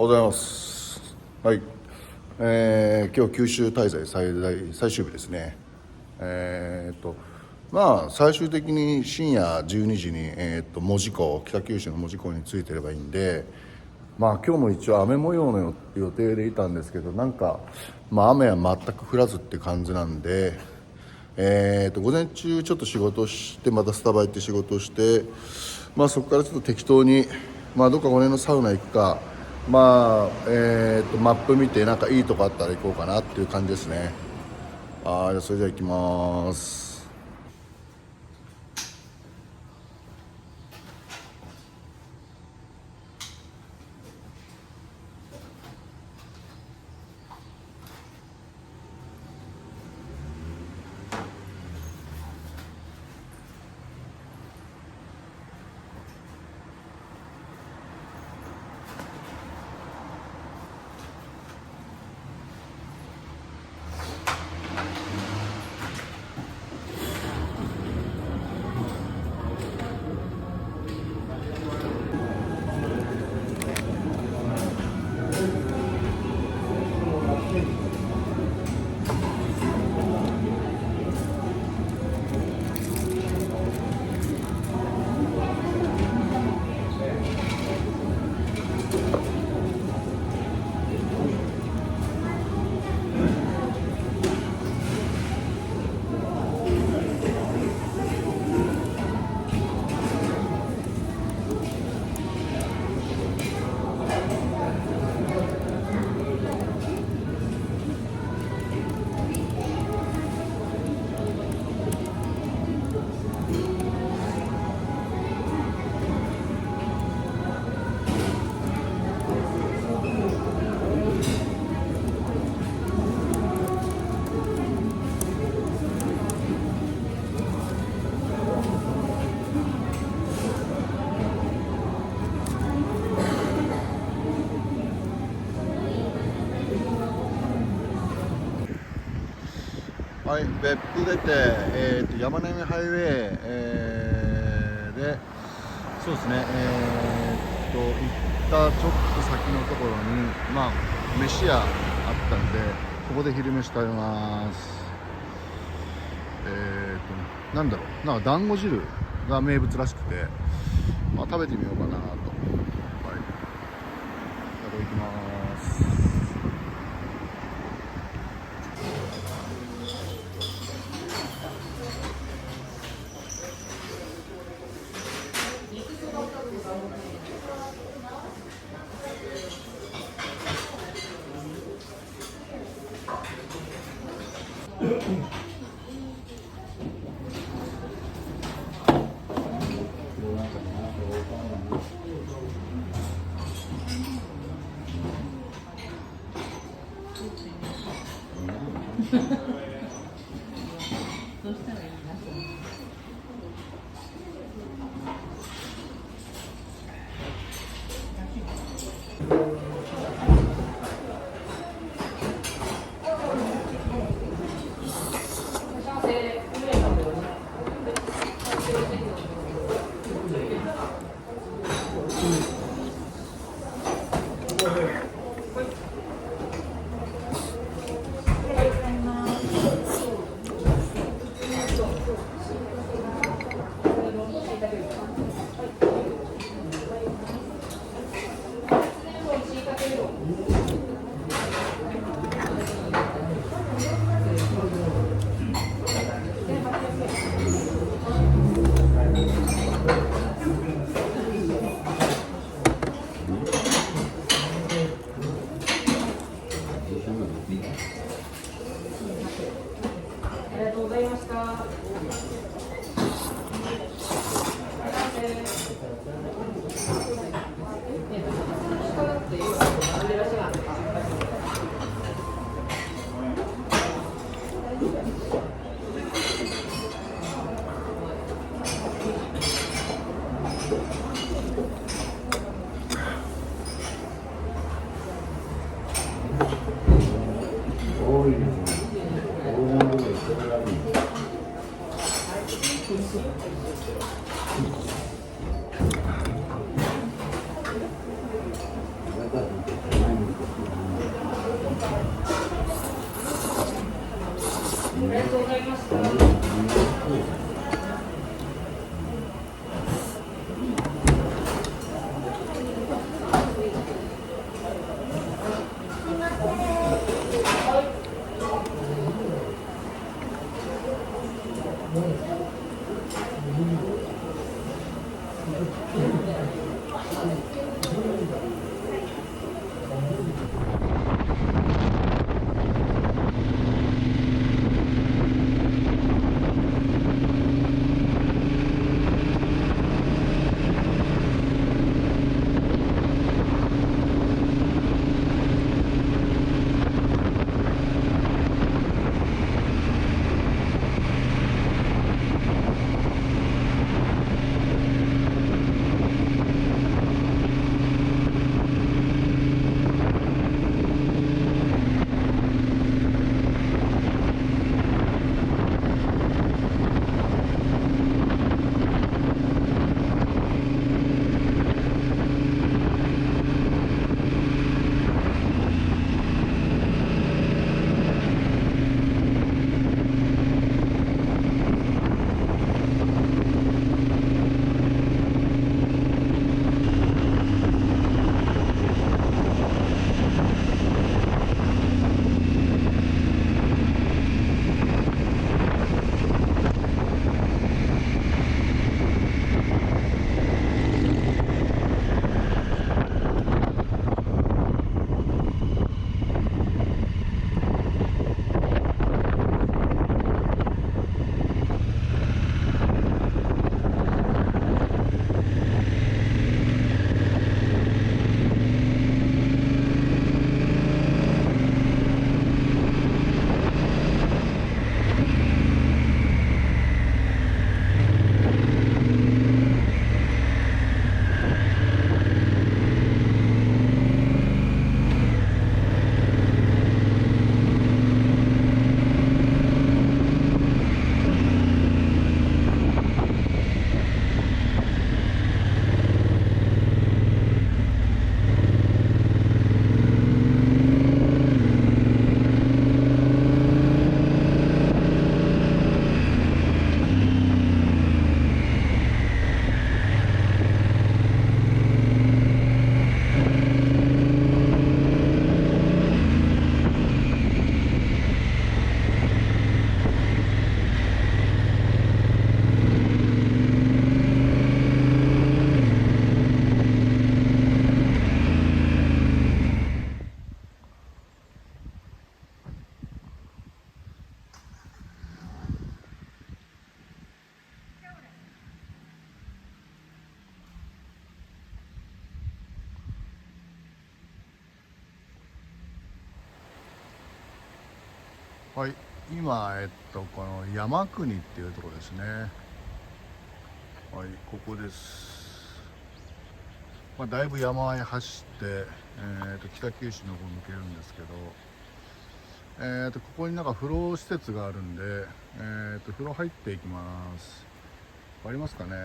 おはようございます。はい、今日九州滞在最終日ですね。最終的に深夜12時に、門司港、北九州の門司港に着いてればいいんで、今日も一応雨模様の予定でいたんですけど、雨は全く降らずって感じなんで、午前中ちょっと仕事して、またスタバ行って仕事して、そこからちょっと適当に、どっかこの辺のサウナ行くか、マップ見ていいとこあったら行こうかなっていう感じですね。それじゃあ行きます。はい、別府出て、山並ハイウェイ、で、そうですね、行ったちょっと先のところに、飯屋あったんで、ここで昼飯食べます。団子汁が名物らしくて、食べてみようかなと。はい、いただきます。どうしたらいいな。ありがとうございました。はい、今、この山国っていうところですね。はい、ここです。だいぶ山へ走って、北九州の方に抜けるんですけど、ここになんか風呂施設があるんで、風呂入っていきます。わかりますかね。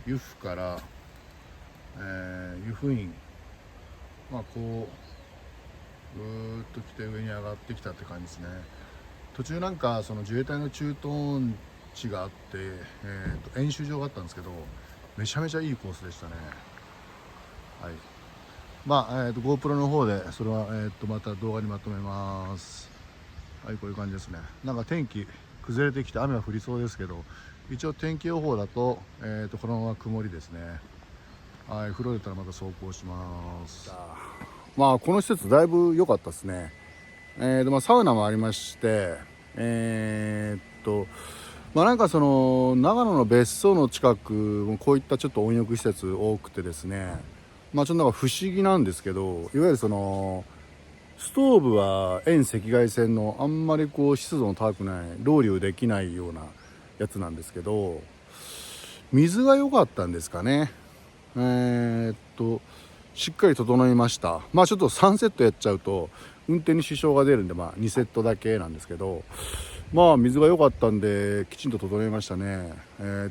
湯布から、湯布院、こうぐーっと来て上に上がってきたって感じですね。途中なんかその自衛隊の駐屯地があって、演習場があったんですけど、めちゃめちゃいいコースでしたね。はい、GoPro の方でそれは、また動画にまとめます。はい、こういう感じですね。なんか天気崩れてきて雨は降りそうですけど、一応天気予報だと、このまま曇りですね。はい、風呂出たらまた走行します。この施設だいぶ良かったですね。サウナもありまして、なんかその長野の別荘の近くもこういったちょっと温浴施設多くてですね、ちょっとなんか不思議なんですけど、いわゆるそのストーブは遠赤外線のあんまりこう湿度の高くないロウリュできないようなやつなんですけど、水が良かったんですかね。しっかり整いました。ちょっと3セットやっちゃうと運転に支障が出るんで、2セットだけなんですけど、水が良かったんできちんと整いましたね。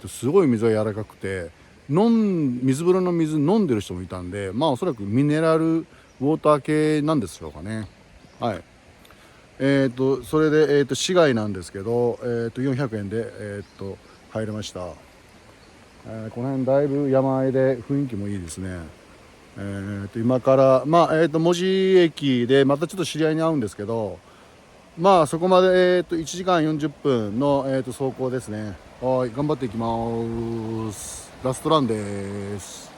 すごい水が柔らかくて、水風呂の水飲んでる人もいたんで、おそらくミネラルウォーター系なんでしょうかね。はい。それで、市街なんですけど、400円で、入れました。この辺だいぶ山あいで雰囲気もいいですね。今から、門司駅でまたちょっと知り合いに会うんですけど、そこまで、1時間40分の、走行ですね。はい、頑張っていきます。ラストランです。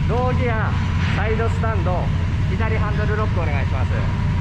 ローギアサイドスタンド左ハンドルロックお願いします。